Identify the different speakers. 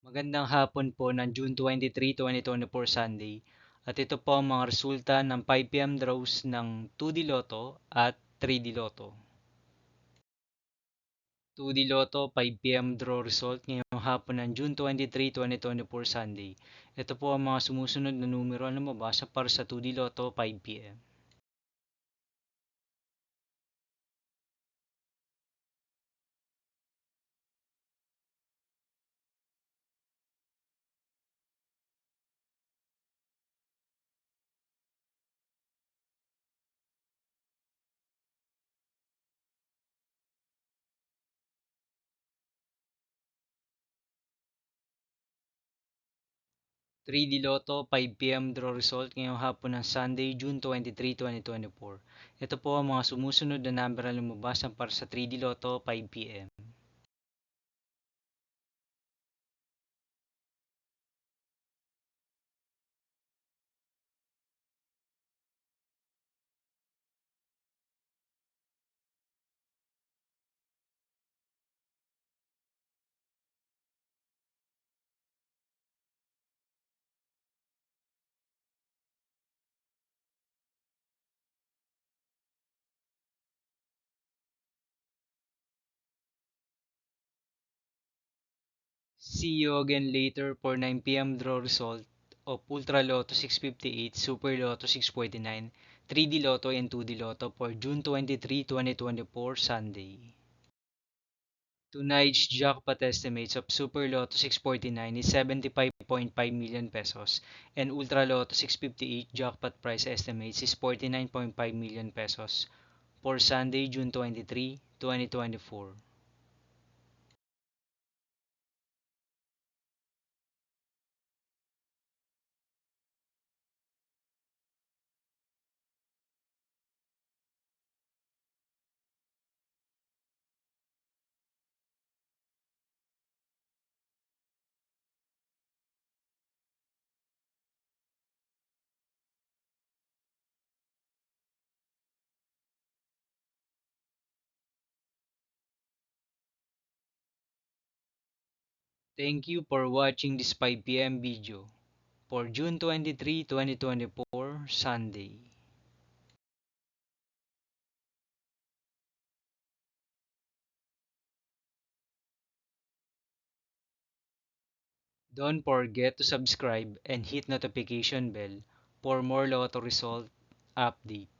Speaker 1: Magandang hapon po ng June 23, 2024 Sunday. At ito po ang mga resulta ng 5pm draws ng 2D Lotto at 3D Lotto. 2D Lotto 5pm draw result ngayong hapon ng June 23, 2024 Sunday. Ito po ang mga sumusunod na numero na lumabas para sa 2D Lotto 5pm. 3D Lotto 5pm draw result ngayong hapon ng Sunday, June 23, 2024. Ito po ang mga sumusunod na number na lumabas para sa 3D Lotto 5pm. 'See you again later' for 9pm draw result of Ultra Lotto 658, Super Lotto 649, 3D Lotto and 2D Lotto for June 23, 2024 Sunday. Tonight's jackpot estimates of Super Lotto 649 is 75.5 million pesos and Ultra Lotto 658 jackpot price estimates is 49.5 million pesos for Sunday, June 23, 2024. Thank you for watching this 5pm video for June 23, 2024 Sunday. Don't forget to subscribe and hit notification bell for more Lotto result update.